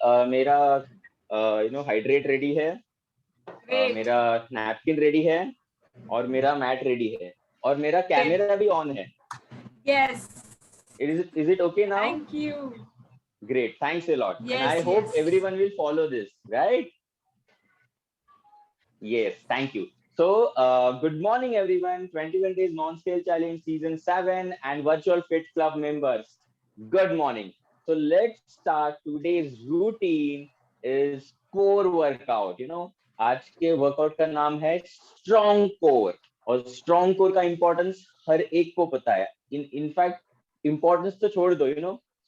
मेरा hydrate ready है, मेरा नैपकिन रेडी है, और मेरा मैट रेडी है, और मेरा कैमरा भी ऑन है. Yes. Is it okay now? Thank you. Great, thanks a lot. Yes, and I hope yes. everyone will follow this, right? Yes, thank you. So, good morning, everyone. 21 Days Non-Scale Challenge Season 7 and Virtual Fit Club members. Good morning. So, let's start. Today's routine is core workout. आज के workout का नाम है strong core. और strong core का importance हर एक को पता है. इनफैक्ट इंपॉर्टेंस तो छोड़ दो.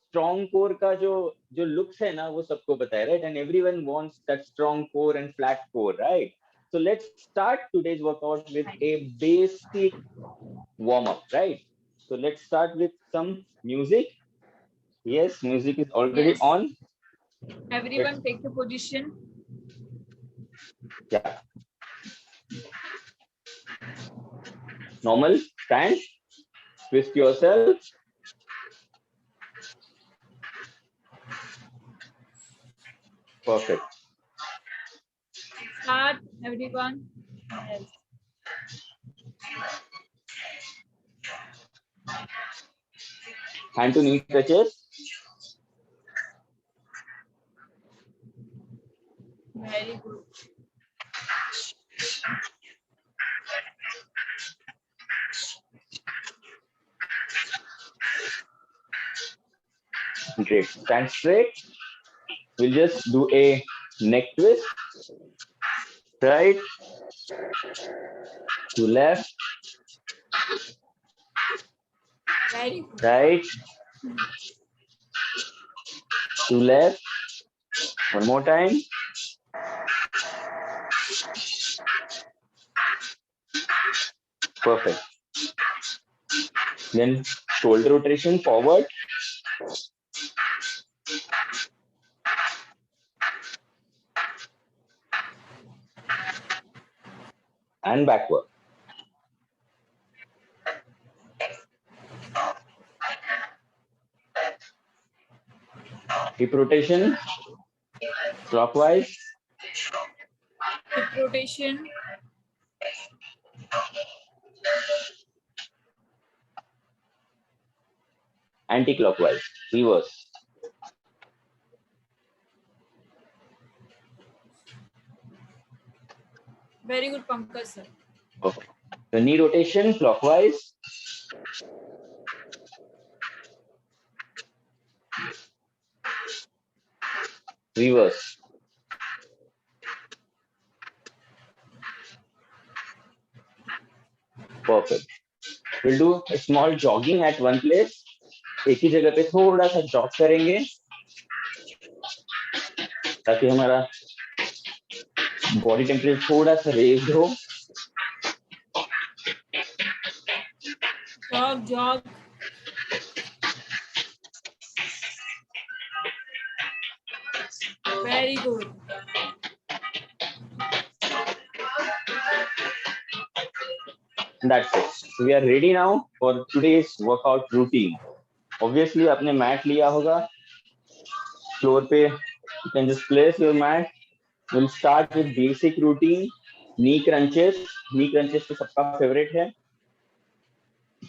स्ट्रॉन्ग कोर का जो लुक्स है ना, वो सबको पता है, right? And everyone wants that strong core and flat core, right? So let's start today's workout with a basic warm-up, right? So let's start with some music. Yes, music is already on. Everyone take the position. Yeah. Normal, stand, twist yourself. Perfect. Start, everyone. Yes. Hand to knee touches. Very good. Great. Stand straight. We'll just do a neck twist. Right to left. Very good. Right to left. One more time. Perfect. Then shoulder rotation forward. And backward. Hip rotation clockwise. Hip rotation. Anti-clockwise, reverse. Very good, Pankaj sir. Okay. The knee rotation clockwise. Reverse. Perfect. We'll do a small jogging at one place. एक ही जगह पे थोड़ा सा jog करेंगे ताकि हमारा body temperature थोड़ा सा रेज हो. Jog. Very good. That's it. We are ready now for today's workout routine. Obviously, आपने मैट लिया होगा. फ्लोर पे you can just place your mat. We'll start with basic routine. Knee crunches. Knee crunches तो सबका favorite है.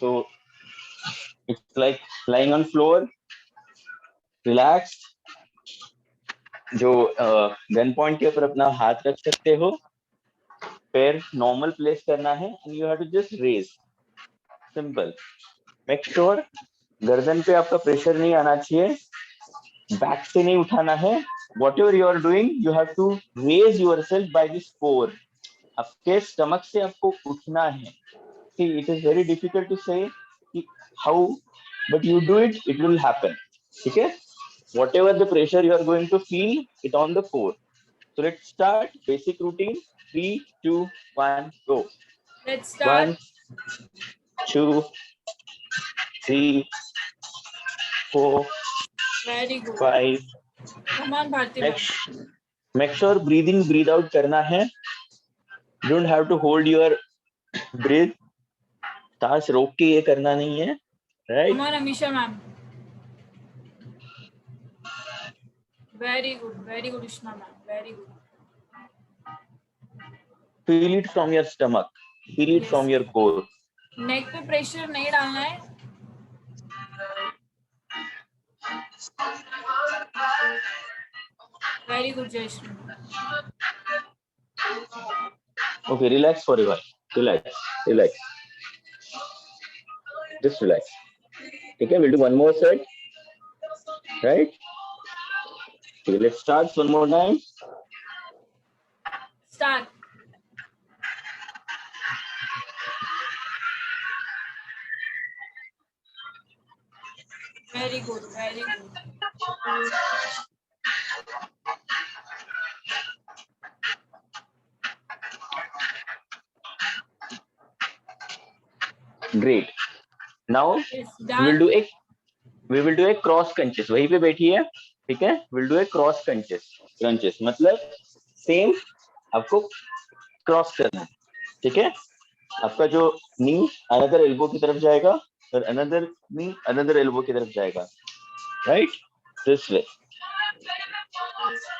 So it's like lying on floor, relaxed. जो gun point के ऊपर अपना हाथ रख सकते हो. पैर नॉर्मल प्लेस करना है and you have to just raise. Simple. Make sure गर्दन पे आपका प्रेशर नहीं आना चाहिए. बैक से नहीं उठाना है. Whatever you are doing, you have to raise yourself by this core. आपके स्टमक से आपको उठना है. See, it is very difficult to say how, but you do it, it will happen. ठीक है? Whatever the pressure you are going to feel, it on the core. So let's start basic routine. 3, 2, 1, go. Let's start. 1, 2, 3, 4, Very good. 5. Come on, Bharti. Make sure breathe in, breathe out करना है. You don't have to hold your breath. सांस रोक के ये करना नहीं है, right? Come on, Amisha ma'am. Very good, Ishma ma'am. Very good. Feel it from your stomach. Feel it Yes. from your core. नेक पे प्रेशर नहीं डालना है. Very good, Jayashree. Okay, relax for a while. Relax. Just relax. Okay, we'll do one more set. Right? Okay, let's start one more time. Start. Very good. Great. Now It's we done. will do a cross crunches. वहीं पे बैठी है, ठीक है? We'll do a cross crunches मतलब same आपको cross करना है, ठीक है? आपका जो नी अनदर एल्बो की तरफ जाएगा और अनदर नी अनदर एल्बो की तरफ जाएगा, राइट? दिस वे,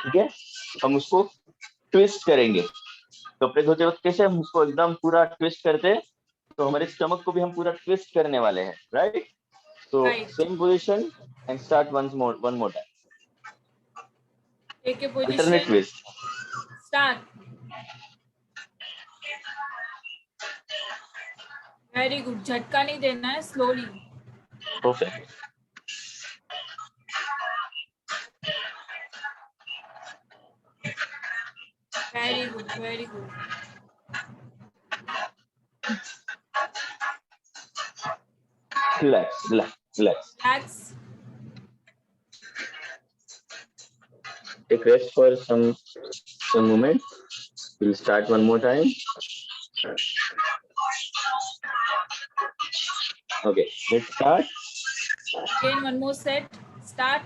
ठीक है? हम उसको ट्विस्ट करेंगे. कपड़े धोते वक्त कैसे हम उसको एकदम पूरा ट्विस्ट करते हैं, तो हमारे स्टमक को भी हम पूरा ट्विस्ट करने वाले हैं, right? So Right. same position and start one more time. Take a Alternate position. twist. Start. Very good. झटका नहीं देना है. Slowly. Perfect. Very good. Relax. Relax. Take rest for some moment. We'll start one more time. Okay, let's start. Again, one more set. Start.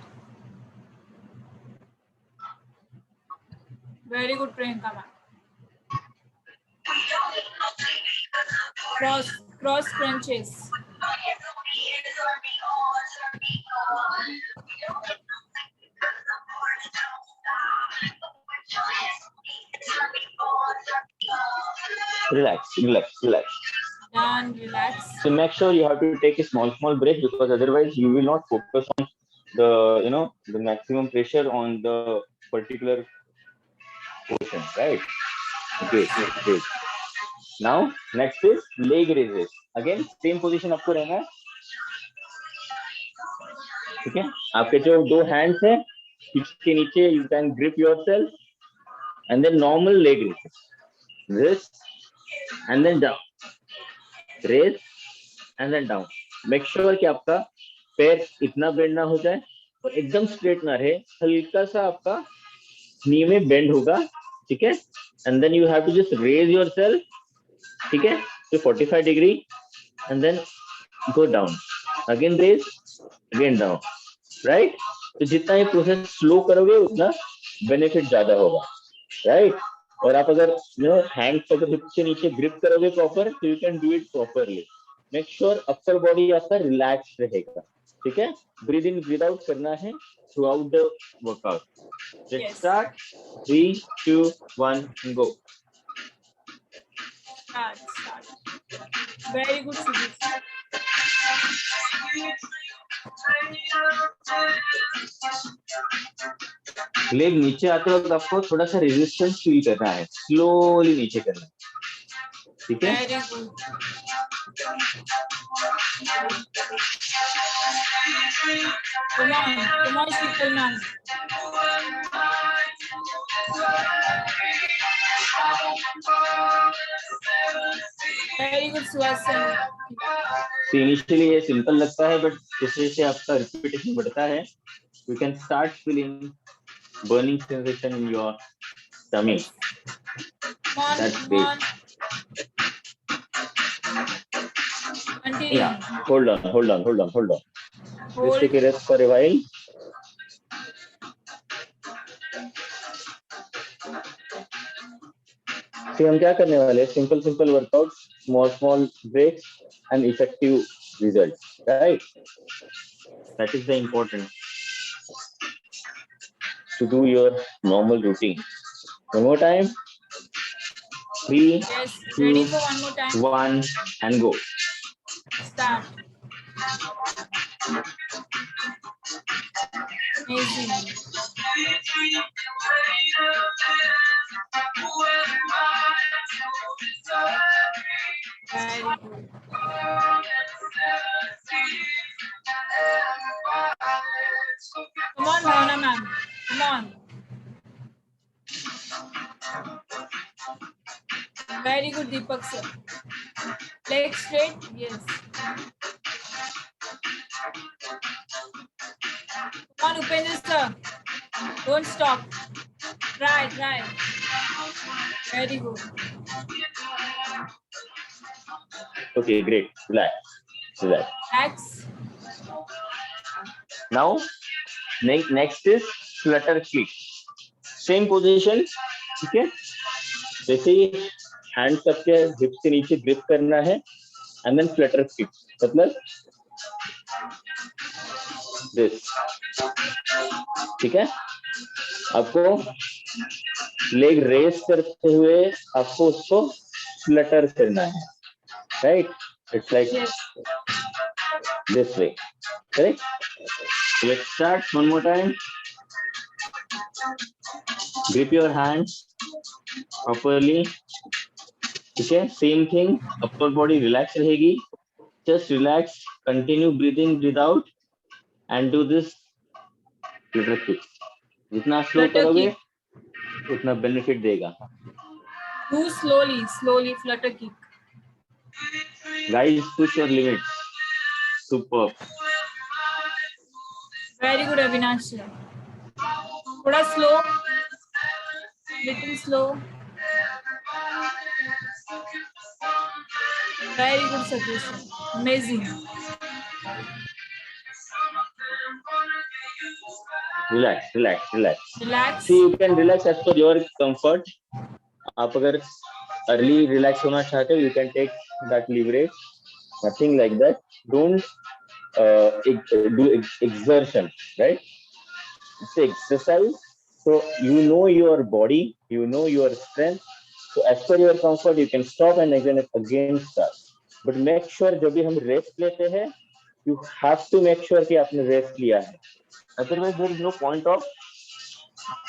Very good, Priyanka ma'am. Cross crunches. Relax. Done. Relax. So make sure you have to take a small break, because otherwise you will not focus on the maximum pressure on the particular portion, right? Okay, great. Now next is leg raises. Again same position आपको रहना है, ठीक है? आपके जो दो hands है इसके नीचे, you can grip yourself and then normal leg raises. This and then down. Raise and then down. Make sure कि आपका पैर इतना बेंड ना हो जाए और एकदम स्ट्रेट ना रहे, हल्का सा आपका नी में बेंड होगा, ठीक है? And then you have to just raise yourself, ठीक है? To 45 degree and then go down. Again raise, again down, right? तो जितना ये प्रोसेस स्लो करोगे उतना बेनिफिट ज्यादा होगा, राइट? और आप अगर हैंड्स अगर हिप के नीचे ग्रिप करोगे प्रॉपर, तो you can do it properly. Make sure upper body आपका रिलैक्स रहेगा, ठीक है? ब्रीद इन ब्रीद आउट करना है through out the workout. Let's start. 3, 2, 1 go. Start. Very good, Sujit. Leg नीचे आते वक्त आपको थोड़ा सा रेजिस्टेंस फील करना है, स्लोली नीचे करना है, ठीक है? Very good. Come on, people now. Very good, Suhasan. Initially ये सिंपल लगता है, बट जैसे जैसे आपका रिपीटेशन बढ़ता है, you can start feeling burning sensation in your tummy. That's great. Continue. Yeah, hold on. Just take a rest for a while. See, हम क्या करने वाले हैं? Simple workout, small breaks and effective results, right? That is the important. to do your normal routine. One more time. 3, Yes. 2, Ready for one more time? 1, and go. Start. Amazing. Very good. Come on, Bhavana ma'am. Come on. Very good, Deepak sir. Legs straight. Yes. Come on, Upendra sir. Don't stop. Try. Very good. Okay, great. Relax. Relax. Now, next is flutter kick. Same position. ठीक है? जैसे ही hands आपके hip से नीचे grip करना है, and then flutter kick. मतलब this. ठीक है? आपको लेग रेस करते हुए आपको उसको फ्लटर करना है, right? It's like this way, correct? Let's start one more time. Grip your hands properly. ठीक है? Same thing. Upper body relax रहेगी. Just relax. Continue breathing, breathe out, and do this flutter kick. जितना slow करोगे, उतना benefit देगा. Do slowly flutter kick. Guys, push your limits. Superb. Very good, Avinash sir. थोड़ा slow. Little slow. Very good suggestion. Amazing. Relax. See, you can relax as per your comfort. आप अगर early relax होना चाहते हो, you can take that leverage. Nothing like that. Don't do exertion, right? It's exercise. So you know your body, you know your strength. So as per your comfort, you can stop and again start. But make sure जब भी हम rest लेते हैं, you have to make sure कि आपने rest लिया है. Otherwise, there is no point of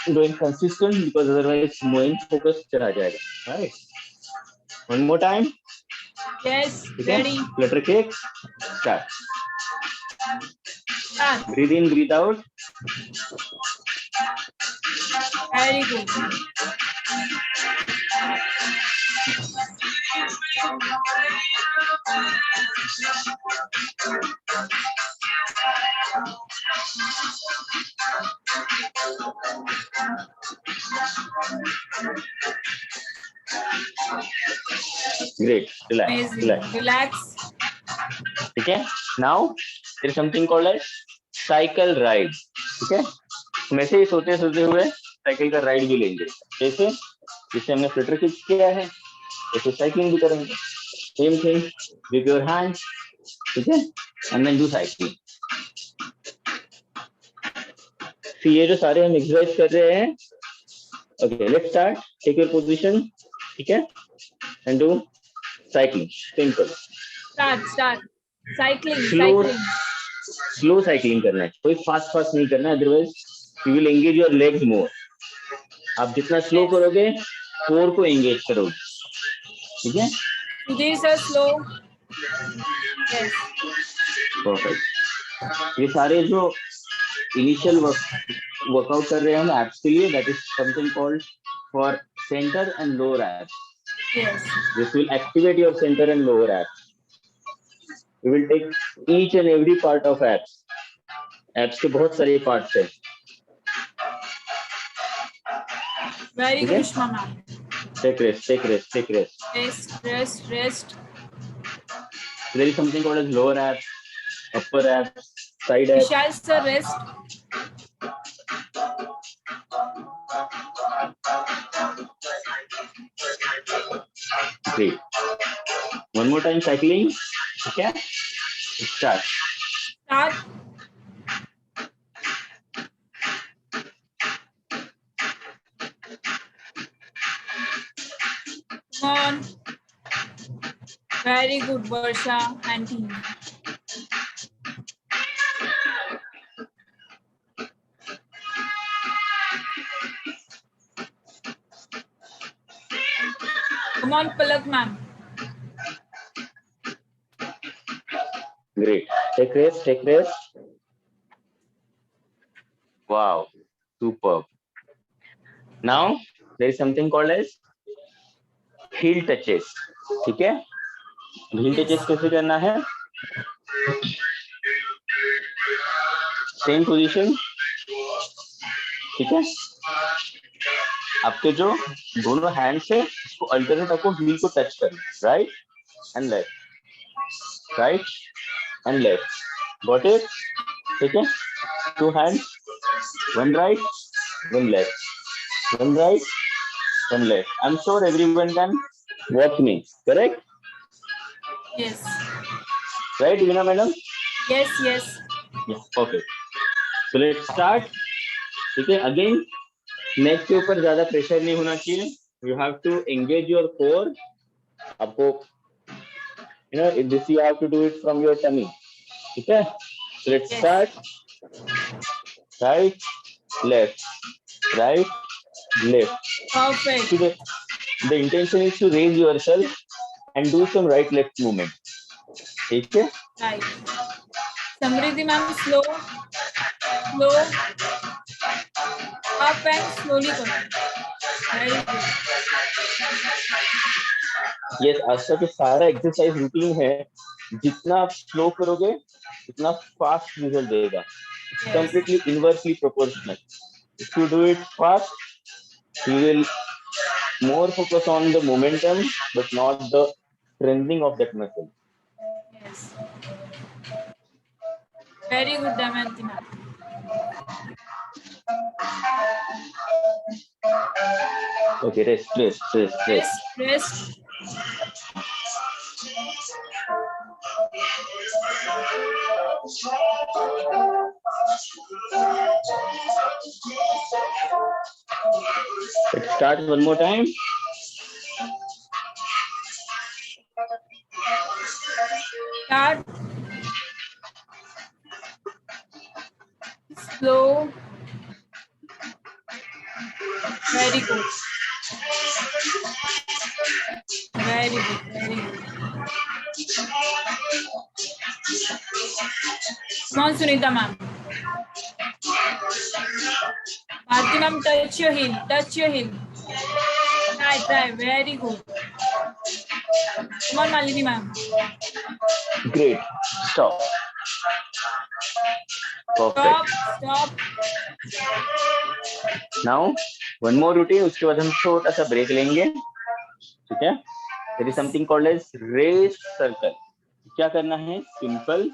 doing consistent because otherwise main focus चला जाएगा. Right? One more time. Yes. Okay? Ready. Flutter kick. Start. Breathe in, breathe out. Very good. Great. Relax. Okay. Now there is something called as cycle ride. Okay. वैसे ही सोते हुए cycle का ride भी लेंगे. जैसे हमने फ्लटर किक किया है, वैसे साइकिलिंग भी करेंगे. Same thing with your hand. ठीक है? And then do cycling. ये जो सारे हम एक्सरसाइज कर रहे हैं. Okay, let's start. Take your position. ठीक है? And do cycling. Simple. Start. Cycling. Slow cycling करना है. कोई फास्ट नहीं करना है, otherwise you will engage your legs more. आप जितना स्लो करोगे, कोर को एंगेज करोगे. ठीक है? These are slow. Yes. Perfect. ये सारे जो इनिशियल वर्कआउट कर रहे हैं हम एब्स के लिए, that is something called for centre and lower abs. Yes. This will activate your center and lower abs. We will take each and every part of abs. Abs के बहुत सारे parts हैं. Very good, Ushma ma'am. Take rest. Rest. There is something called as lower abs, upper abs, side abs. Vishal sir, rest. Great. One more time cycling. Okay. Start. Very good, Varsha and team. Come on, Palak ma'am. Great. Take rest, take rest. Wow, superb. Now there is something called as heel touches. ठीक है? heel Yes. touches कैसे करना है? Same position, ठीक है? आपके जो दोनों हैंड्स है उसको अल्टरनेट आपको हील को टच करना, right and left, right and left, got it? ठीक है? Two hands, one right, one left, one right, one left. I am sure everyone can watch me, correct? Yes. Right Veena madam? Yes, yes. Okay, so let's start. ठीक है? Again नेक के ऊपर ज्यादा pressure नहीं होना चाहिए. You have to engage your core. आपको you know this you have to do it from your tummy. ठीक है? So let's start. Right, left, right, left. Perfect. So the intention is to raise yourself and do some right left movement. ठीक है? Right. Samriddhi ma'am, slow, slow, up and slowly करो. Very good. Yes, आज का जो सारा exercise routine है, जितना आप स्लो करोगे उतना फास्ट रिजल्ट देगा. Yes. Completely inversely proportional. If you do it fast, you will more focus on the momentum but not the strengthening of that muscle. Yes. Very good, Damayanti ma'am. Okay, rest, rest, rest, rest. Rest. Let's start one more time. Start. Slow. Very good. Very good. Very good. Come on, Sunita ma'am. Bharti ma'am, touch your heel. Touch your heel. Try, try. Very good. Come on, Malini ma'am. Great. Stop. Perfect. Stop. Now one more routine. उसके बाद हम छोटा सा break लेंगे. ठीक है? There is something called as raised circle. क्या करना है? Simple.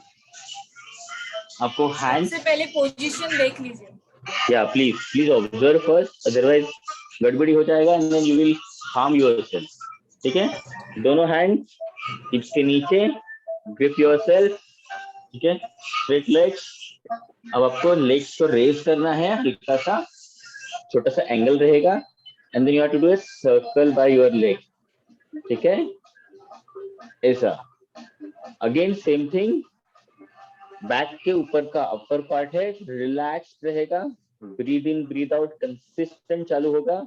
आपको hands. सबसे पहले पोजीशन देख लीजिए. Yeah, please observe first. Otherwise गड़बड़ी हो जाएगा and then you will harm yourself. ठीक है? दोनों hands hips के नीचे. Grip yourself. ठीक है? Straight legs. अब आपको legs को raise करना है. हल्का सा छोटा सा एंगल रहेगा and then you have to do a circle by your leg. ठीक है? ऐसा. Again same thing. बैक के ऊपर का अपर पार्ट है, रिलैक्स रहेगा. Breathe in breathe out consistent चालू होगा.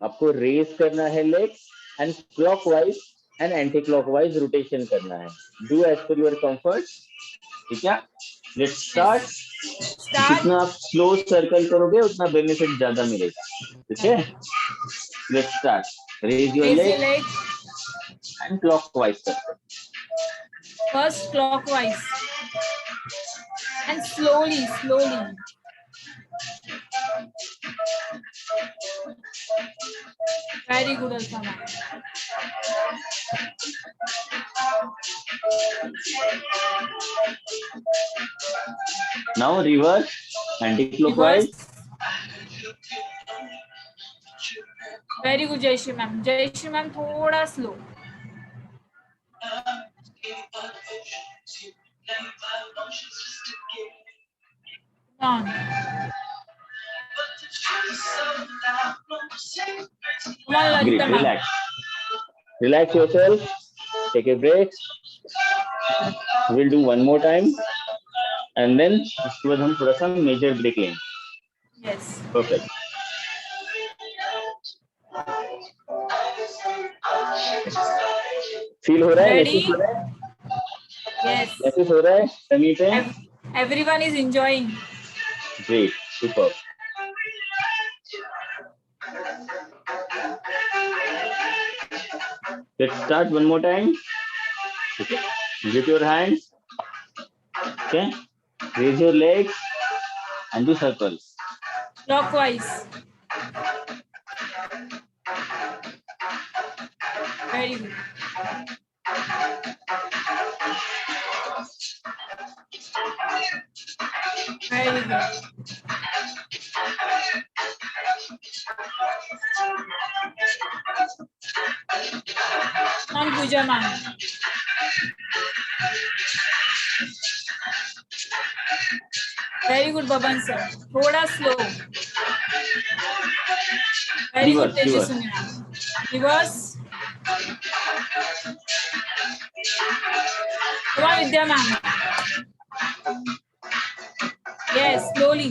आपको रेज करना है legs and clockwise and anti clockwise rotation करना है. Do as per your comfort. ठीक है? Let's start. जितना आप स्लो सर्कल करोगे उतना बेनिफिट ज्यादा मिलेगा. ठीक है? Let's start. Raise your leg and clockwise circle. First clockwise and slowly. Very good, Alfama. Now reverse anti-clockwise. Very good, Jayashree ma'am. Jayashree ma'am, थोड़ा slow. On. Come on, Great. Lalita ma'am. Relax yourself. take a break. We'll do one more time, and then उसके बाद हम थोड़ा सा major break लेंगे. Yes. Perfect. Feel हो रहा है? Ready? महसूस हो रहा है? Yes. महसूस हो रहा है? सभी पे? Everyone is enjoying. Great. Super. Let's start one more time. Okay. Lift your hands. Okay. Raise your legs and do circles. Clockwise. Very good. Very good. On Pooja ma'am. Very good, Baban sir. थोड़ा slow. Very good, Tejaswini ma'am. Reverse. Come on, Vidya ma'am. Yes, slowly.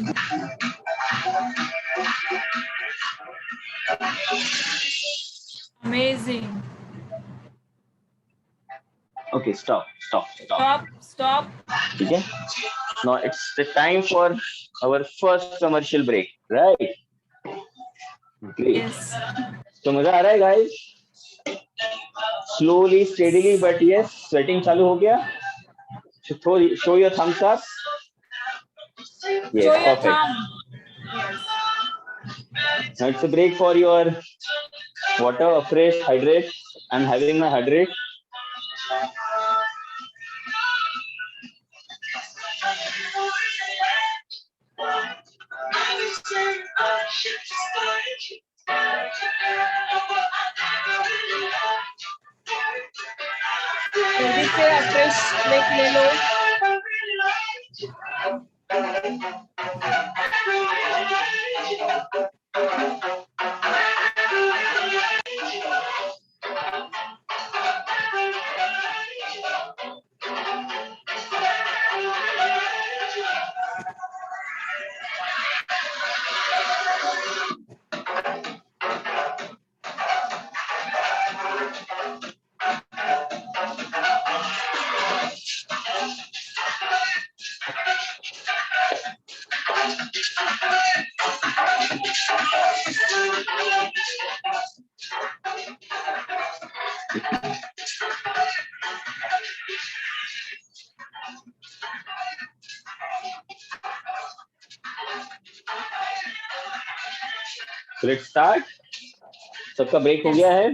Amazing. Okay, stop. Stop. Okay. Now it's the time for our first commercial break, right? Great. Yes. So मजा आ रहा है, guys? Slowly, steadily, but yes, sweating चालू हो गया. So show your thumbs up. Yes, Show your perfect. thumb. Yes. Now it's a break for your water, fresh, hydrate. I'm having my hydrate. जल्दी से fresh break ले लो. So let's start. सबका break हो गया है?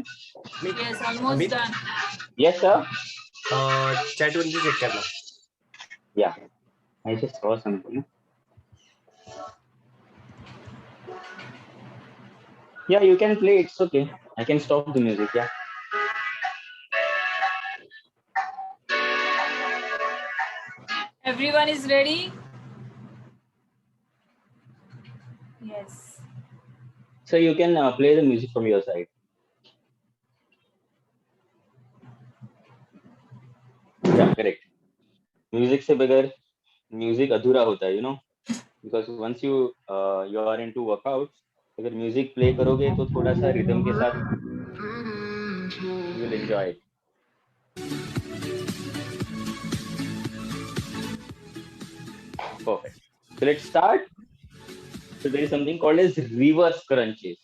Yes, almost done. Yes, sir. Chat window check करना. Yeah, I just saw something. Yeah, you can play. It's okay. I can stop the music. Yeah. Everyone is ready? Yes. So you can play the music from your side. Yeah, correct. Music से बगैर music अधूरा होता है, you know, because once you are into workouts, अगर music play करोगे तो थोड़ा सा rhythm के साथ you will enjoy it. Perfect. So let's start. So there is something called as reverse crunches.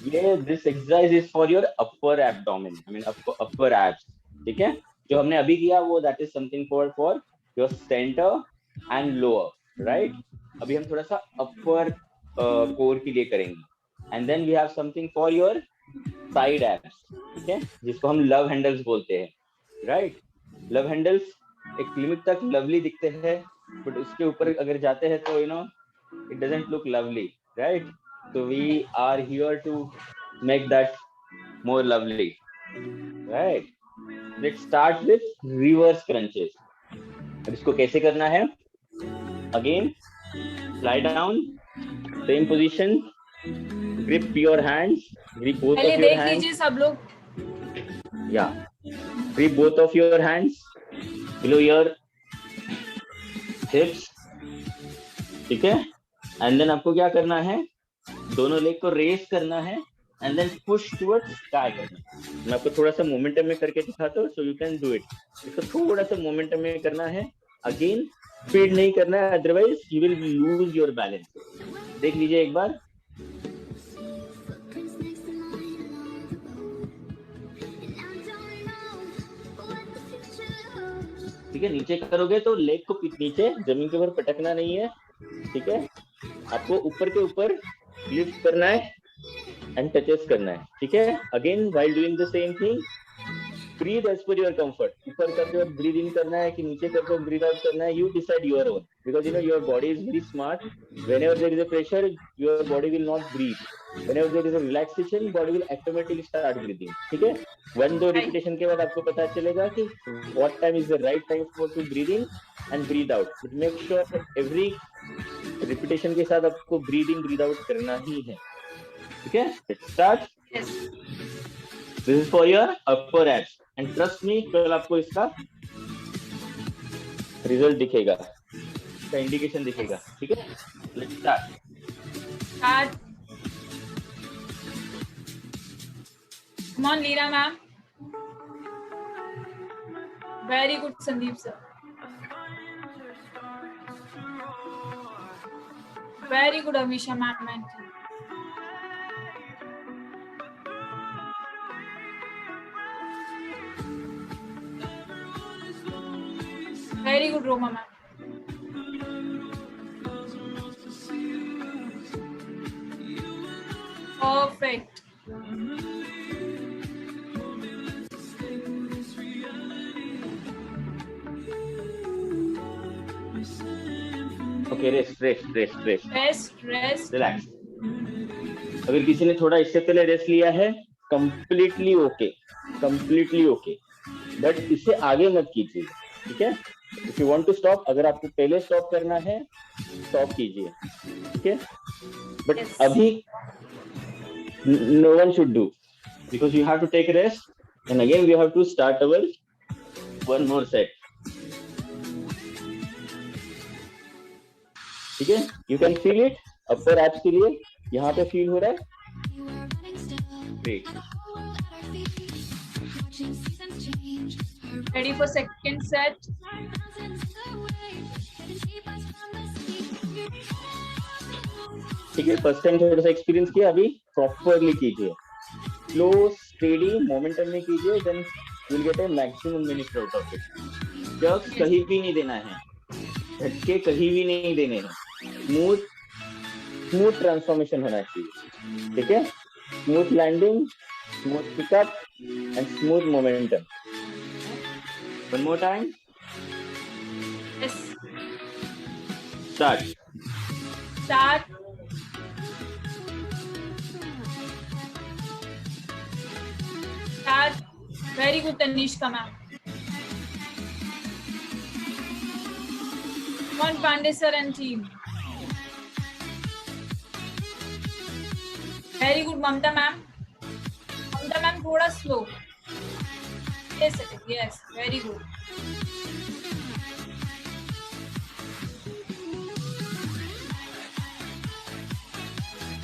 Yeah, this exercise is for your upper abdomen. I mean upper abs. ठीक है? जो हमने अभी किया वो that is something for your center and lower, right? अभी हम थोड़ा सा upper core के लिए करेंगे. And then we have something for your side abs. ठीक है? जिसको हम love handles बोलते हैं, right? Love handles एक लिमिट तक lovely दिखते हैं, but उसके ऊपर अगर जाते हैं तो you know it doesn't look lovely, right? So we are here to make that more lovely, right? Let's start with reverse crunches. अब इसको कैसे करना है? Again, lie down, same position, grip your hands, grip both पहले of your देख hands. लीजिए सब लोग. Yeah. Free both of your hands below your hips, ठीक है? And then आपको क्या करना है? दोनों लेग को रेस करना है and then push towards sky करना है। मैं आपको थोड़ा सा मोमेंटम में करके दिखाता हूँ, so you can do it। इसको थोड़ा सा मोमेंटम में करना है। Again, स्पीड नहीं करना है, otherwise you will lose your balance। देख लीजिए एक बार। ठीक है, नीचे करोगे तो लेग को नीचे जमीन के ऊपर पटकना नहीं है, ठीक है? आपको ऊपर के ऊपर लिफ्ट करना है एंड टचेस करना है, ठीक है? Again while doing the same thing, breathe as per your comfort. ऊपर करते वक्त ब्रीथ इन करना है कि नीचे करते वक्त ब्रीथ आउट करना है, you decide your own, because you know your body is very smart. Whenever there is a pressure, your body will not breathe. Whenever there is a relaxation, body will automatically start breathing, ठीक है? 1-2 repetition के बाद आपको पता चलेगा कि what time is the right time for to breathe in and breathe out. But make sure every repetition के साथ आपको ब्रीथ इन ब्रीथ आउट करना ही है, ठीक है? Let's start. Yes. This is for your upper abs and trust me, कल आपको इसका रिजल्ट दिखेगा, इसका इंडिकेशन दिखेगा, ठीक है? Let's start. Start. Come on, Leela ma'am. Very good, Sandeep sir. Very good, Amisha ma'am and team. Very good, Roma ma'am. Perfect. Okay, rest rest rest rest, Rest. Relax. अगर किसी ने थोड़ा इससे पहले रेस्ट लिया है, completely okay, completely okay, but इससे आगे मत कीजिए, ठीक है? If you want to stop, अगर आपको पहले स्टॉप करना है, स्टॉप कीजिए, ठीक है? But Yes. अभी no one should do, because you have to take a rest and again we have to start our one more set, ठीक है? You can feel it, upper abs के लिए यहाँ पे फील हो रहा है, great। Ready for second set. ठीक है, फर्स्ट टाइम थोड़ा सा एक्सपीरियंस किया, अभी प्रॉपरली कीजिए, स्लो स्टेडी मोमेंटम में कीजिए, then you will get a maximum benefit out of it. जब कहीं भी नहीं देना है, झटके कहीं भी नहीं देने हैं, स्मूथ ट्रांसफॉर्मेशन होना चाहिए, ठीक है? Smooth landing, smooth pickup and smooth momentum. One more time, Yes. Start. Start. Start. Very good, Tanishka ma'am. Come on, Pandey sir and team. Very good, Mamta ma'am. Mamta ma'am, थोड़ा slow. Yes, yes, very good.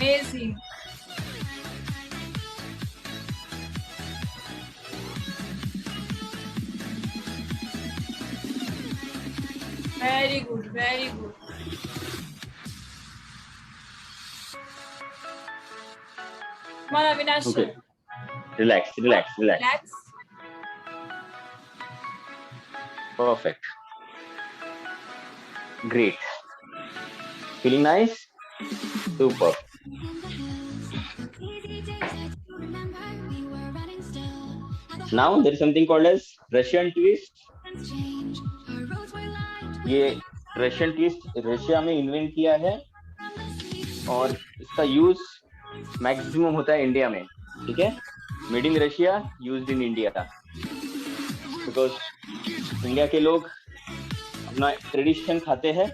Amazing. Very good, very good. Come on, Avinash. Okay. Relax, relax, relax. Relax. Perfect. Great. Feeling nice? Super. Now there is something called as Russian twist. ये Russian twist Russia में invent किया है और इसका use maximum होता है India में, ठीक है? Made in Russia, used in India, because India के लोग अपना ट्रेडिशन खाते हैं,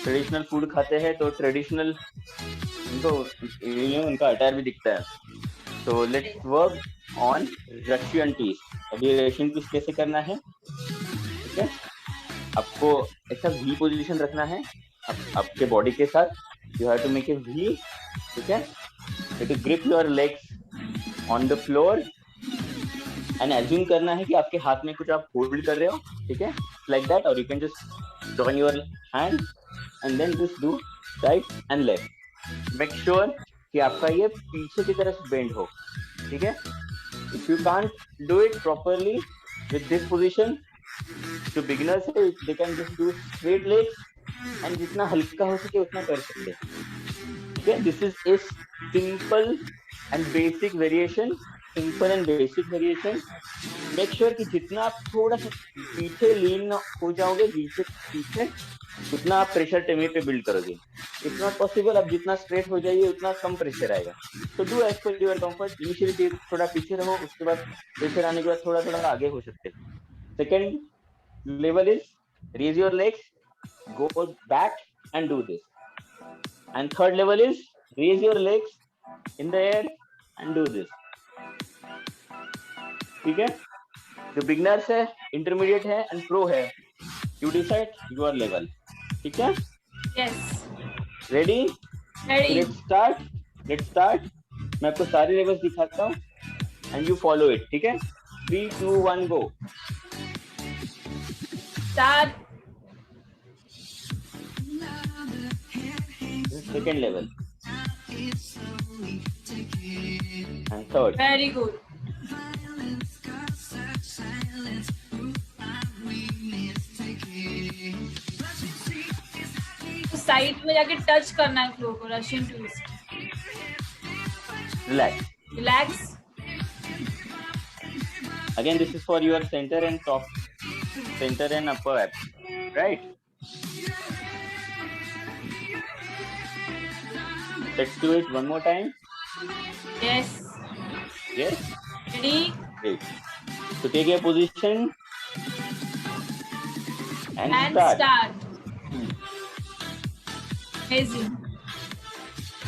ट्रेडिशनल फूड खाते हैं, तो ट्रेडिशनल उनको उनका अटायर भी दिखता है। So let's work on Russian teeth. अभी रशियन टीथ कैसे करना है, ठीक है? आपको ऐसा V पोजीशन रखना है आपके बॉडी के साथ. You have to make a V, ठीक है? You have to grip your legs on the floor and assume करना है कि आपके हाथ में कुछ आप होल्ड कर रहे हो, ठीक है? Like that, or you can just join your hand and then just do right and left. Make sure कि आपका ये पीछे की तरफ बेंड हो, ठीक है? If you can't do it properly with this position, जो beginners है they can just do straight legs and जितना हल्का हो सके उतना कर सकते हैं, ठीक है? This is a simple and basic variation. Simple and basic variation. Make sure कि जितना आप थोड़ा सा पीछे लीन हो जाओगे पीछे उतना आप प्रेशर टेमी पे बिल्ड करोगे. इट्स नॉट पॉसिबल आप जितना स्ट्रेट हो जाइए उतना कम प्रेशर आएगा. तो do as per your comfort. Initially थोड़ा पीछे रहो, उसके बाद प्रेशर आने के बाद थोड़ा थोड़ा आगे हो सकते हैं. Second level is raise your legs, go back and do this. And third level is raise your legs in the air and do this, ठीक है? जो बिगनर्स है, इंटरमीडिएट है एंड प्रो है, यू डिसाइड योर लेवल, ठीक है? Yes. Ready? Ready. Let's start. मैं आपको सारे लेवल्स दिखाता हूँ एंड यू फॉलो इट, ठीक है? 3, 2, 1 गो. Start. Second level and third. Very good. तो साइड में जाके टच करना है फ्लोर को. Russian twist. Relax. Relax. Again, this is for your center and top, center and upper abs, right? Let's do it one more time. Yes. Yes? Ready. Great. So take your position and start. Amazing.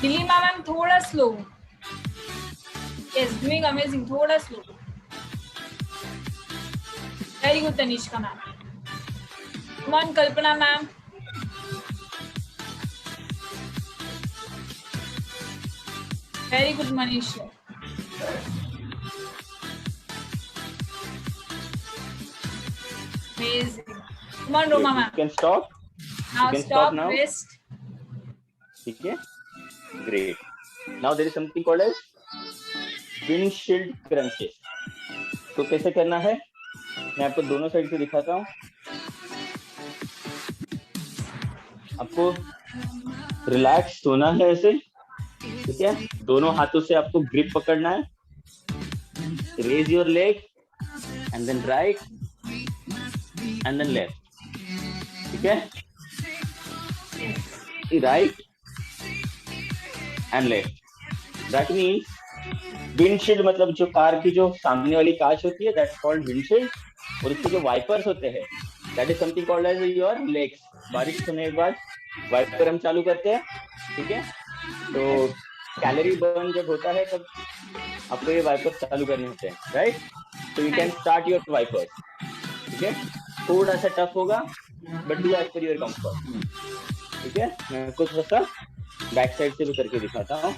Dilima ma'am थोड़ा slow. Yes, doing amazing. थोड़ा slow. Very good Tanishka ma'am. Come on Kalpana ma'am. Very good Manish. Amazing. Come on Roma You ma'am. can stop. Now You can stop, now. rest. ठीक है? Great. Now there is something called as windshield crunches. तो कैसे करना है? मैं आपको दोनों side से दिखाता हूँ. आपको रिलैक्स होना है ऐसे, ठीक है? दोनों हाथों से आपको ग्रिप पकड़ना है. Raise your leg and then right and then left, ठीक है? Right and left. That means windshield मतलब जो कार की जो सामने वाली कांच होती है, दैट्स कॉल्ड विंडशील्ड. और इसके जो वाइपर्स होते हैं, that is something called as your legs. बारिश होने के बाद वाइपर हम चालू करते हैं, ठीक है? तो कैलोरी बर्न जब होता है तब आपको ये वाइपर चालू करने होते हैं, राइट? तो you can start your wipers, ठीक है? थोड़ा सा टफ होगा but do as per your comfort, ठीक है? मैं आपको थोड़ा सा बैक साइड से भी करके दिखाता हूँ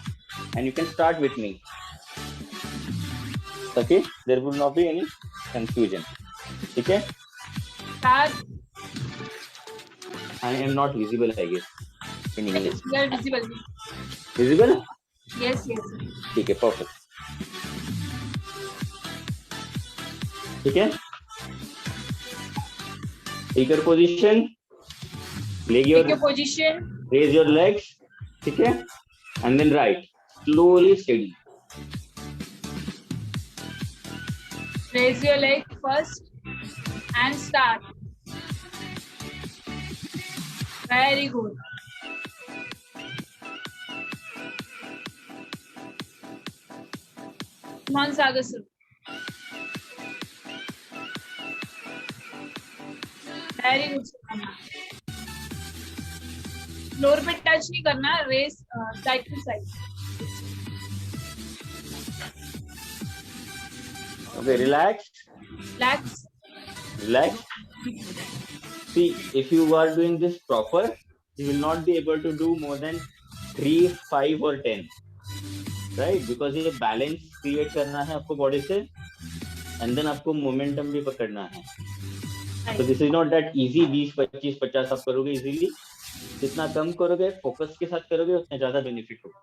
and you can start with me. Okay, there will not be any confusion, ठीक है? Start. I am not visible, I guess, in English. You are visible. Visible? Yes, yes. ठीक है, perfect. ठीक है? Take your position. Leg your, Take your position. raise your legs, ठीक है? And then right. Slowly, steady. Raise your leg first and start. Very good. Come on, Sagar sir. Very good. Floor पे touch नहीं करना, raise side to side. Okay, relax. Relax. Relax. See, if you are doing this proper, you will not be able to do more than 3, 5 or 10, right? Because ये balance create करना है आपको body से, and then आपको momentum भी पकड़ना है. So this is not that easy. 20, 25, 50 आप करोगे easily. जितना कम करोगे, focus के साथ करोगे, उतना ज़्यादा benefit होगा.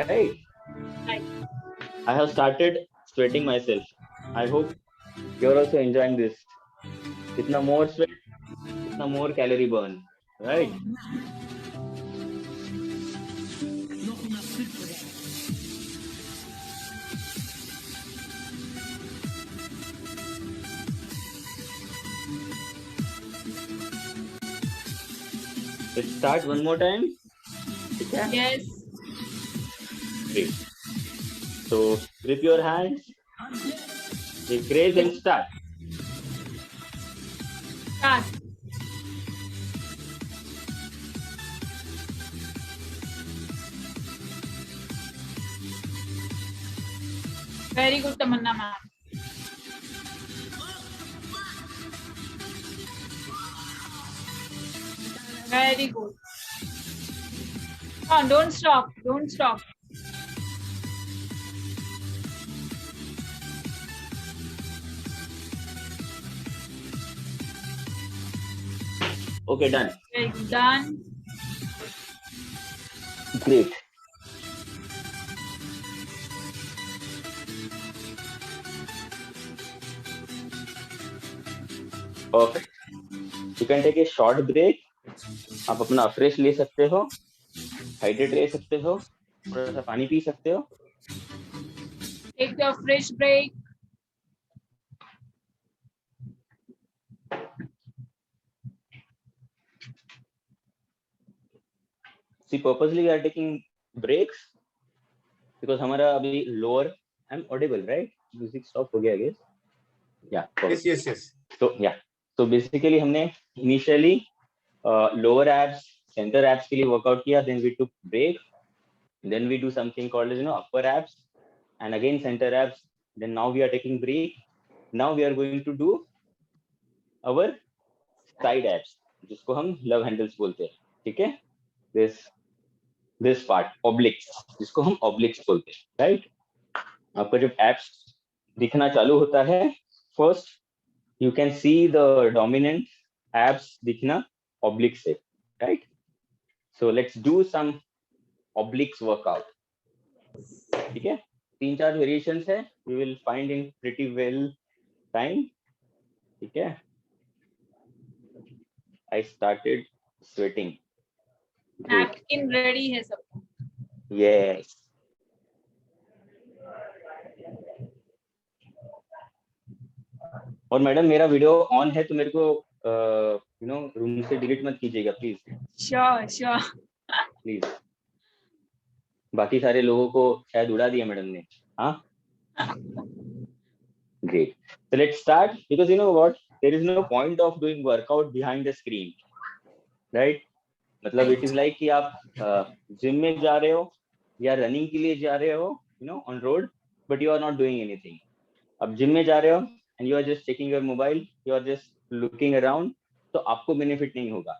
Right? I have started sweating myself. I hope you're also enjoying this. Itna more sweat, itna more calorie burn, right? Let's start one more time. Okay? Yes. Great. So grip your hands, take raise and start. Start. Very good, Tamanna ma'am. Very good. Come on, don't stop. Don't stop. Okay, done. Very good. Done. Great. Perfect. You can take a short break. आप अपना fresh ले सकते हो, hydrate रह सकते हो, थोड़ा सा पानी पी सकते हो. Take a fresh break. See, purposely we are taking breaks because हमारा अभी lower. I'm audible, right? Music stop हो गया, I guess. Yeah. Perfect. Yes. So yeah. So basically हमने initially lower abs, center abs के लिए workout किया. Then we took break. Then we do something called as upper abs, and again center abs. Then now we are taking break. Now we are going to do our side abs, जिसको हम love handles बोलते हैं. ठीक है? This part, obliques, जिसको हम obliques बोलते हैं, right? आपका जब abs दिखना चालू होता है, first you can see the dominant abs दिखना obliques से, right? So let's do some obliques workout. ठीक है? 3-4 variations है, we will find in pretty well time. ठीक है? I started sweating. Napkin ready है सब. Yes. और मैडम मेरा वीडियो ऑन है तो मेरे को रूम से डिलीट मत कीजिएगा प्लीज. Sure. प्लीज. बाकी सारे लोगों को शायद उड़ा दिया मैडम ने. हाँ. Great. So let's start because you know what? There is no point of doing workout behind the screen, right? मतलब it is like कि आप जिम में जा रहे हो या रनिंग के लिए जा रहे हो, on road, but you are not doing anything. अब जिम में जा रहे हो and you are just checking your mobile, you are just looking around, तो आपको benefit नहीं होगा,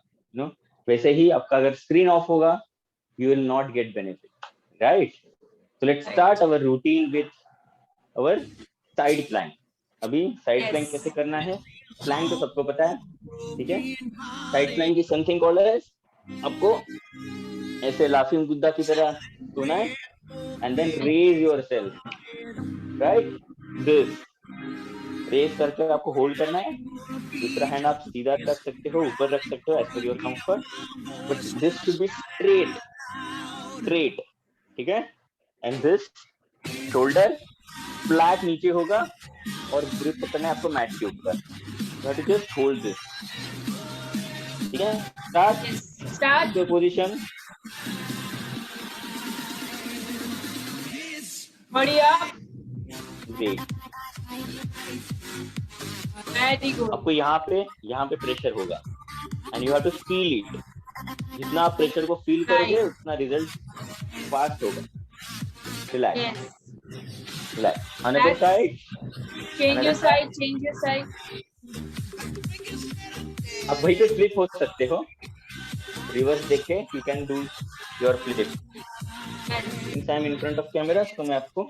वैसे ही आपका अगर screen off होगा, you will not get benefit, right? So let's start our routine with our side plank. अभी side plank कैसे करना है? Plank तो सबको पता है, ठीक है? Side plank is something called as आपको ऐसे लाफिंग बुद्धा की तरह सोना है and then raise yourself, right? This raise करके आपको होल्ड करना है. दूसरा हैंड आप सीधा रख सकते हो, ऊपर रख सकते हो, as per your comfort, but this should be straight. ठीक है? एंड दिस शोल्डर फ्लैट नीचे होगा और ग्रिप पकड़ना है आपको मैट के ऊपर. You have to just hold this. ठीक है? Start your position. बढ़िया. ग्रेट. Very good. आपको यहाँ पे प्रेशर होगा and you have to feel it. जितना आप प्रेशर को फील करोगे उतना रिजल्ट फास्ट होगा. Relax. Relax. Another Relax. side. Change your Another side. Change your side. आप वहीं पे फ्लिप हो सकते हो. रिवर्स देख के you can do your flip. Yes. Since I'm in front of camera, तो मैं आपको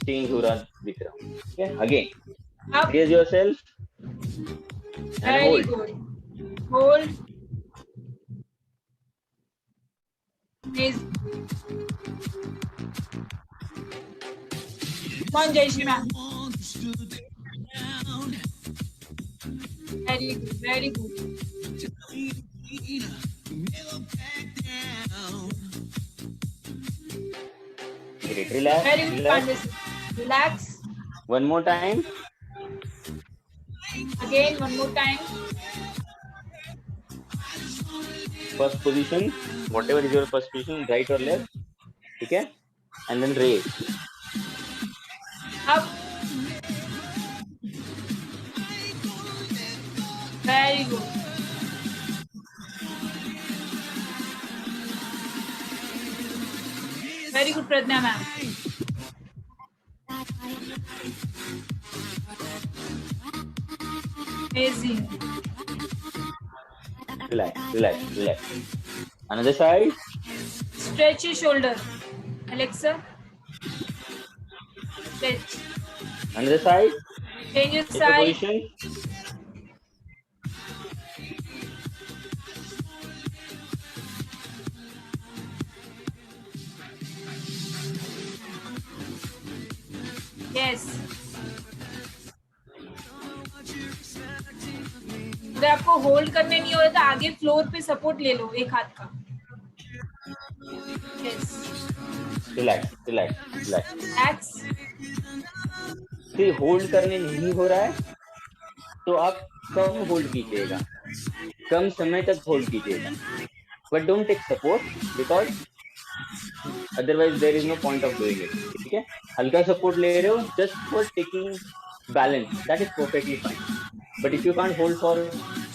change हो रहा दिख रहा हूँ. Okay. Again. Up. Raise yourself. And Very hold. good. Hold. Amazing. Come on, Jayashree ma'am. Very good. Very good. Great. Relax. Very good, Relax. Pandit. Relax. One more time. Again, one more time. First position. Whatever is your first position, right or left. Okay. And then raise. Up. Very good. Very good, Pradnya ma'am. Amazing. Relax. Relax. Relax. Another side. Stretch your shoulder. Alexa. Stretch. Another side. Change your Take a side. position. Yes. अगर आपको hold करने नहीं हो रहा तो आगे floor पे support ले लो एक हाथ का. Yes. Relax. Relax. Relax. Relax. See, hold करने नहीं हो रहा है तो आप कम होल्ड कीजिएगा, कम समय तक होल्ड कीजिएगा. But don't take support because otherwise there is no point of doing it. ठीक है, हल्का सपोर्ट ले रहे हो just for taking balance, that is perfectly fine. But if you can't hold for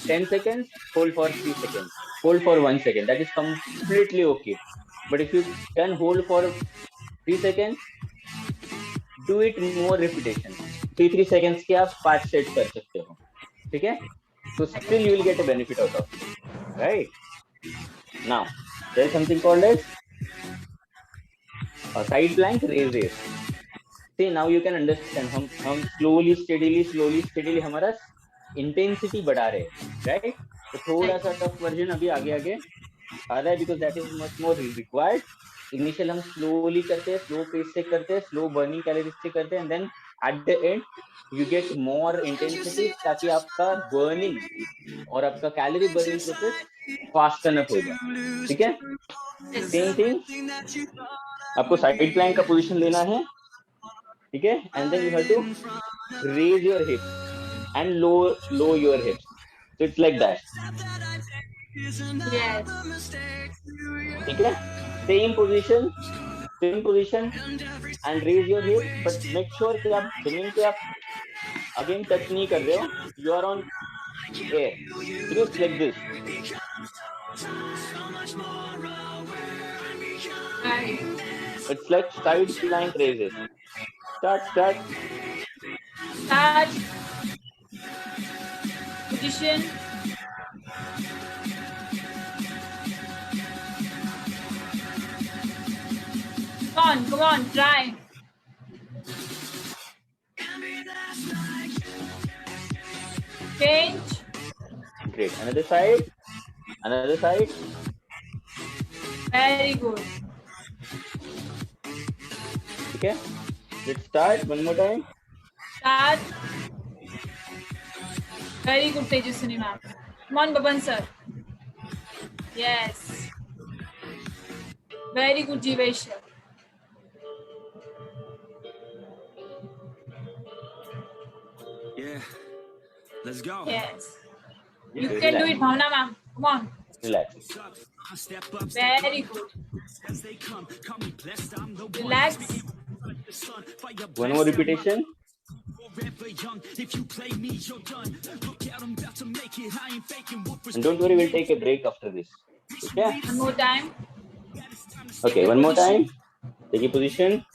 10 seconds, hold for 3 seconds, hold for 1 second, that is completely okay. But if you can hold for 3 seconds, do it more repetition. 3 seconds के आप 5 set कर सकते हो. ठीक है, so still you will get a benefit out of it, right? Now there is something called as a side plank raises. See, now you can understand. हम slowly steadily हमारा intensity बढ़ा रहे हैं, right? तो थोड़ा सा tough version अभी आगे आ रहा है because that is much more required. Initial हम slowly करते हैं, slow pace से करते हैं, slow burning calories से करते हैं, and then at the end you get more intensity ताकि आपका burning और आपका calorie burning process fast enough हो जाए. ठीक है, same thing. आपको side plank का position लेना है, ठीक है, and then you have to raise your hips and low your hips. So it's like that. Yes. ठीक है, same position and raise your hips, but make sure कि आप जमीन पे आप again touch नहीं कर रहे हो. You are on air. It's like this. Right. It's like side plank raises. Start. Start. Position. Come on, try. Change. Great. Another side. Very good. Okay. Let's start one more time. Start. Very good, Tejaswini ma'am. Come on, Baban sir. Yes. Very good, Jivesh. Yeah, let's go. Yes. Yeah, You can do it, Bhavna ma'am. Come on. Relax. Very good. Relax. One more repetition. And don't worry, we'll take a break after this. Okay? One more time. Okay, one more time. Take a position.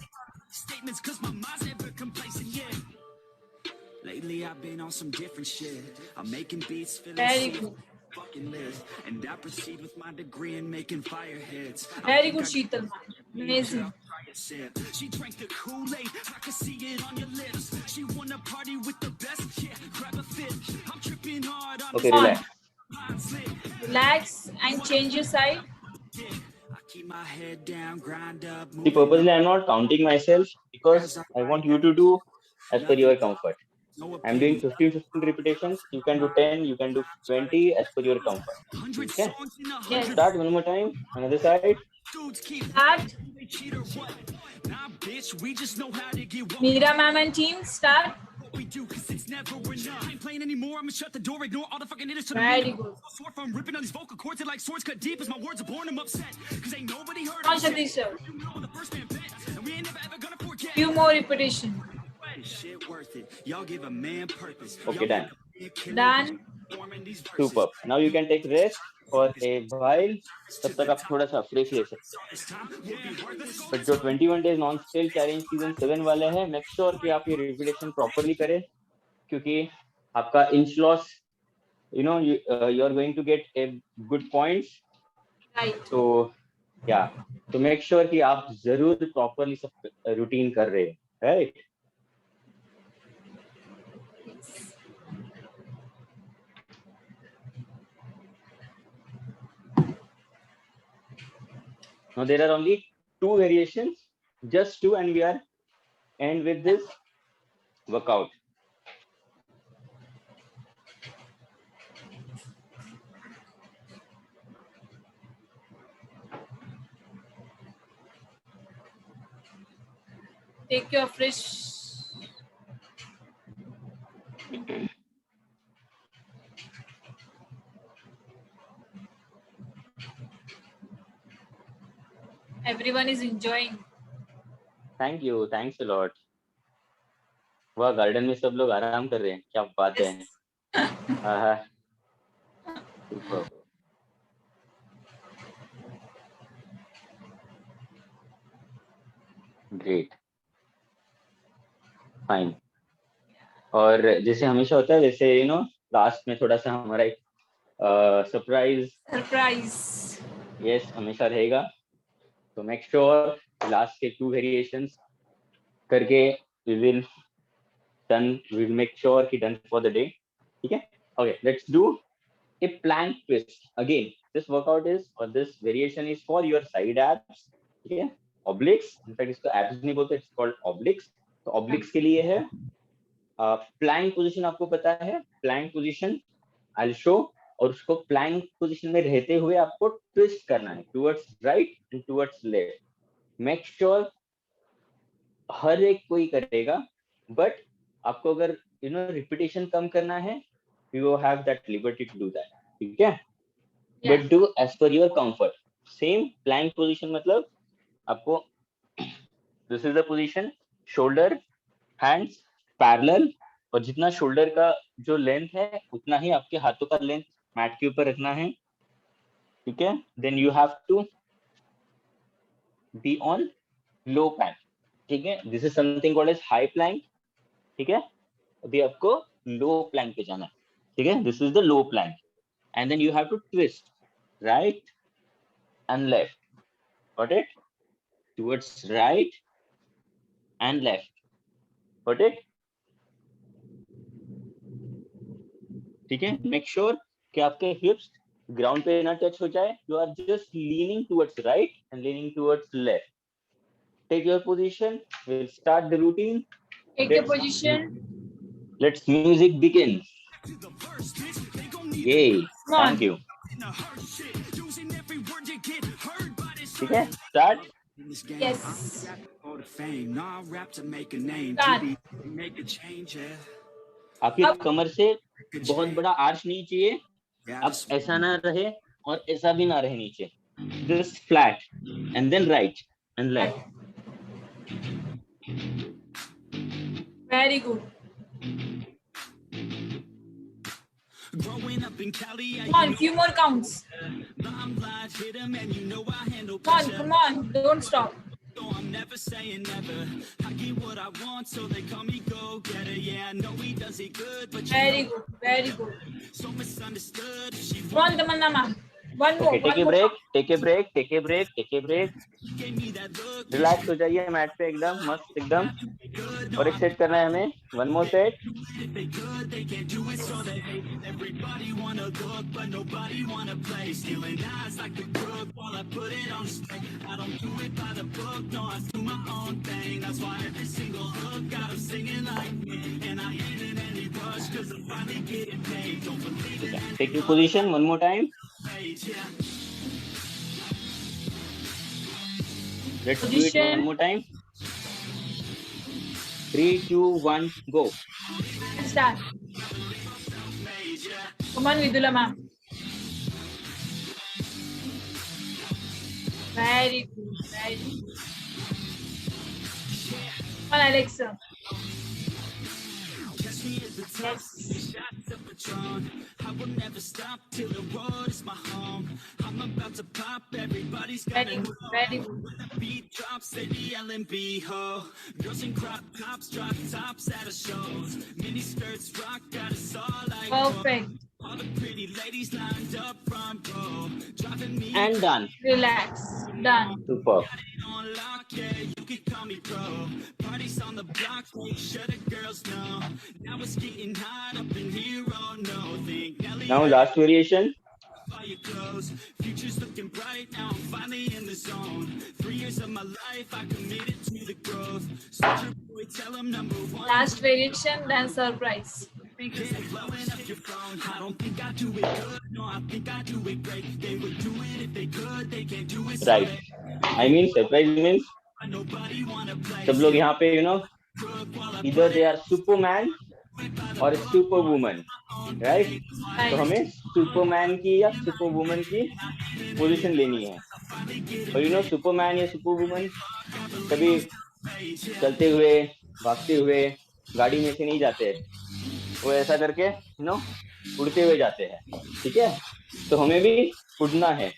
statements cause my mind's ever complacent, yeah. Lately I've been on some different shit. I'm making beats, feeling Very sick, good. fucking live. And I proceed with my degree in making fire hits. Very good, Sheetal ma'am. Amazing. She drank the Kool-Aid, I can see it on your lips. She wanna party with the best, yeah, grab a fit. I'm tripping hard on Okay, On. relax. Relax and change your side. I keep my head down, grind up, See, purposely I'm not counting myself because I want you to do as per your comfort. I'm doing 15 repetitions. You can do 10, you can do 20 as per your comfort. Okay? Yes. Start one more time. Another side. Start. Meera ma'am and team, start. We do cause it's never enough. I ain't playing anymore, I'ma shut the door, ignore all the fucking idiots to the Very meeting. good. Sword from ripping on these vocal cords, like swords cut deep as my words are born, I'm upset. Cause ain't nobody heard On of shit. Satish sir. You know the first man bet, and we ain't never ever gonna forget. Few more repetition. Shit worth it. Y'all give a man purpose. Okay, done. Done. Super. Now you can take rest for a while. तब तक आप थोड़ा सा fresh ले सकते हैं. But जो 21 days non scale challenge season 7 वाले हैं, मेक श्योर कि आप ये रिपीटेशन प्रॉपरली करें, क्योंकि आपका inch loss, you know, you are going to get a good points. Right. So yeah, तो make sure कि आप जरूर प्रॉपरली सब रूटीन कर रहे हैं, right? Now there are only 2 variations, just 2, and we are end with this workout. Take your fresh. Everyone is enjoying. Thank you, thanks a lot. वाह, garden में सब लोग आराम कर रहे हैं, क्या बात है. Super. Great. Fine. और जैसे हमेशा होता है, वैसे यू नो लास्ट में थोड़ा सा हमारा एक सरप्राइज यस हमेशा रहेगा. तो मेक श्योर लास्ट के 2 वेरिएशंस करके वी विल मेक श्योर कि डन फॉर द डे. ठीक है. Okay, let's do a plank twist. Again, this workout is, or this variation is for your side abs. ठीक है. Obliques. In fact, इसको abs नहीं बोलते, it's called obliques. तो obliques के लिए है plank position. आपको पता है plank position, I'll show. और उसको plank position में रहते हुए आपको twist करना है towards right and towards left. Make sure हर एक कोई करेगा, but आपको अगर you know repetition कम करना है, you will have that liberty to do that. ठीक है. But do as per your comfort. Same plank position मतलब आपको this is the position, shoulder hands parallel, और जितना शोल्डर का जो लेंथ है उतना ही आपके हाथों का लेंथ मैट के ऊपर रखना है. ठीक है. Then you have to be on low plank. ठीक है. This is something called as high plank. ठीक है. अभी आपको low plank पे जाना है. ठीक है. This is the low plank, and then you have to twist right and left. Got it? Towards right and left. Got it? ठीक है. Make sure कि आपके hips ground पे ना touch हो जाए. You are just leaning towards right and leaning towards left. Take your position. We'll start the routine. Take your position. Let's music begin. Yay! Thank you. ठीक है. Start. Yes. आपकी कमर से बहुत बड़ा आर्च नहीं चाहिए. अब ऐसा ना रहे और ऐसा भी ना रहे नीचे. Just flat and then right and left. Very good. Come on, few more counts. Come on, don't stop. though I'm never saying never. I get what I want, so they call me go-getter. Yeah, I know he does it good, but you Very know, good. Very good. so misunderstood. If she Go on, Tamanna ma'am. One more. Okay, take One a more. break, take a break, take a break, take a break. gave me that look, relax हो जाइए mat पे एकदम मस्त एकदम. और एक set करना है हमें. One more set. if they could, they can't do it, so they hate. Everybody wanna look, but nobody wanna play. Stealing eyes like the crook while I put it on display. I don't do it by the book, no, I do my own thing. That's why every single hook got them singing like me. And I ain't in any rush, cause I'm finally getting paid. Don't believe in any Take your position one more time. page, yeah. Let's do it one more time. 3, 2, 1, go. Start. Come on, Vidula ma'am. Very good. Very good. Come on, Alexa. Catch me at the top, Yes. shots of Patron. I will never stop till the road is my home. I'm about to pop, everybody's Very gonna good. Very good. beat drops, say the L&B ho. Girls in crop tops, drop tops at a shows. Mini skirts rock, got us all like Perfect. all the pretty ladies lined up front row. Driving me And done. Relax. Done. Super. on lock, yeah, you can call me pro. Parties on the block, make sure the girls know. Now it's getting hot up in here, oh no. Think Nelly, Now last variation. fire clothes. Future's looking bright, now I'm finally in the zone. 3 years of my life, I committed to the growth. Soldier boy, tell him number one. Last variation, then surprise. Fingers are blowing up your phone. I don't think I do it good, no, I think I do it great. They would do it if they could, they can't do it, so Right. I mean surprise means nobody wanna play. सब लोग यहाँ पे either they are Superman or Superwoman, right? तो हमें Superman की या Superwoman की position लेनी है. और Superman या Superwoman कभी चलते हुए, भागते हुए, गाड़ी में से नहीं जाते. वो ऐसा करके उड़ते हुए जाते हैं. ठीक है? तो हमें भी उड़ना है.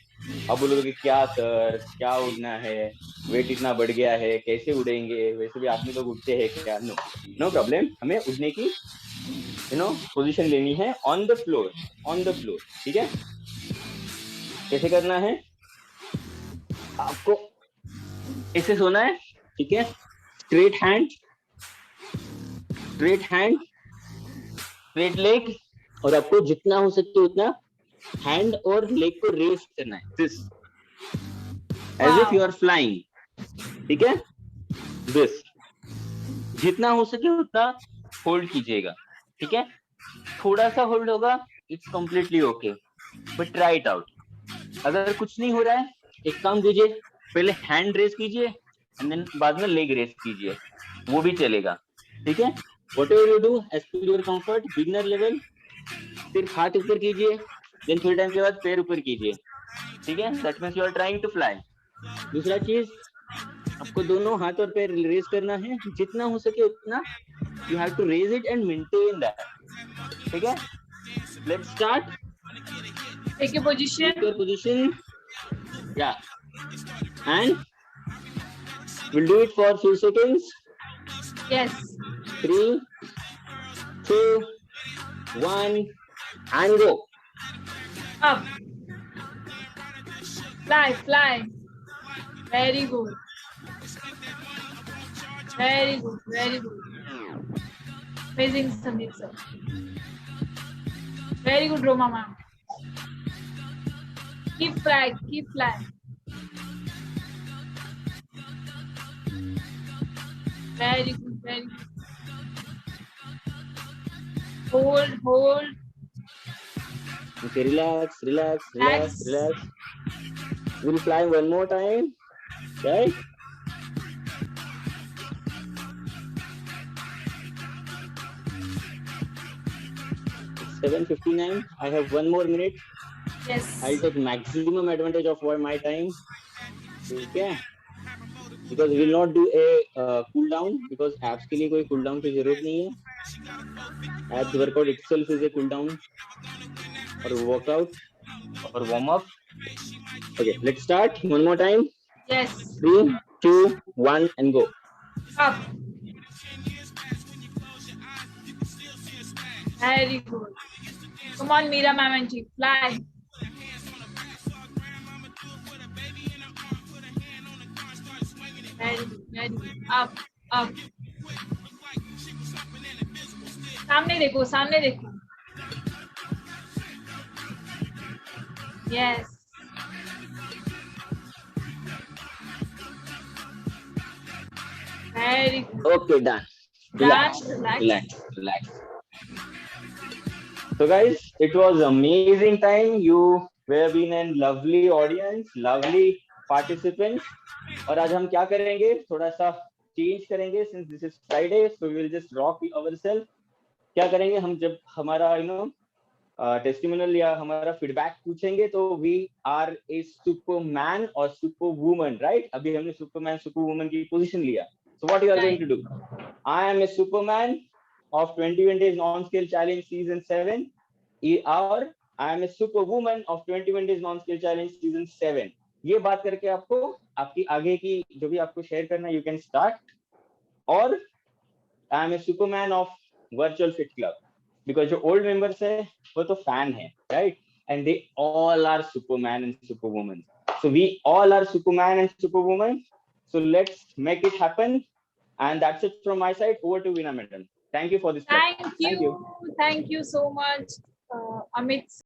अब बोलोगे क्या सर, क्या उड़ना है, वेट इतना बढ़ गया है, कैसे उड़ेंगे, वैसे भी आदमी लोग उड़ते हैं क्या? No problem. हमें उड़ने की पोजीशन लेनी है ऑन द फ्लोर. ठीक है? कैसे करना है? आपको ऐसे सोना है. ठीक है? स्ट्रेट हैंड, स्ट्रेट लेग, और आपको जितना हो सके उतना हैंड और लेग को रेस करना है. This as if you are flying. ठीक है? दिस जितना हो सके उतना होल्ड कीजिएगा. ठीक है? थोड़ा सा होल्ड होगा, it's completely okay, but try it out. अगर कुछ नहीं हो रहा है, एक काम कीजिए, पहले हैंड रेस कीजिए एंड देन बाद में लेग रेस कीजिए, वो भी चलेगा. ठीक है? Whatever you do as per your comfort. Beginner level, फिर हाथ ऊपर कीजिए, देन थोड़े टाइम के बाद पैर ऊपर कीजिए. ठीक है? That means you are trying to fly. दूसरा चीज, आपको दोनों हाथ और पैर रेस करना है, जितना हो सके उतना. You have to raise it and maintain that. ठीक है? Let's start. Take a position. Take your position. Yeah. And we'll do it for a few seconds. Yes. 3, 2, 1, and go. Up. Fly. Very good. Amazing, Sandeep sir. Very good, Roma ma'am. Keep flying. Very good. Hold. Okay, relax. We'll fly one more time. Right? It's 7:59. I have 1 more minute. Yes. I'll take maximum advantage of my time. Okay? Because we will not do a cool down, because abs के लिए कोई cool down की जरूरत नहीं है. Abs workout itself is a cool down or workout or warm up. Okay, let's start one more time. Yes. 3, 2, 1, and go. Up. Very good. Come on, Meera ma'am and Chief. Fly. Very good. Very good. Up. Up. सामने देखो, सामने देखो. Yes. Very good. Okay, done. Relax. Relax. Relax. Relax. So guys, it was amazing time. You were been a lovely audience, lovely participants. और आज हम क्या करेंगे? थोड़ा सा चेंज करेंगे. Since this is Friday, so we will just rock ourselves. क्या करेंगे? हम जब हमारा टेस्टिमोनियल या हमारा फीडबैक पूछेंगे तो वी आर ए सुपरमैन और सुपरवुमन, राइट? अभी हमने सुपरमैन सुपरवुमन की पोजीशन लिया. So what you are going to do? I am a Superman of 21 Days Non-Scale Challenge Season 7, or I am a Superwoman of 21 Days Non-Scale Challenge Season 7. ये बात करके आपको आपकी आगे की जो भी आपको शेयर करना है, you can start. और I am a Superman of Virtual Fit Club, because जो old members है वो तो fan है, right? And they all are Superman and Superwoman. So we all are Superman and Superwoman. So let's make it happen. And that's it from my side. Over to Veena Madam. Thank you for this. Thank you. Thank you so much, Amit.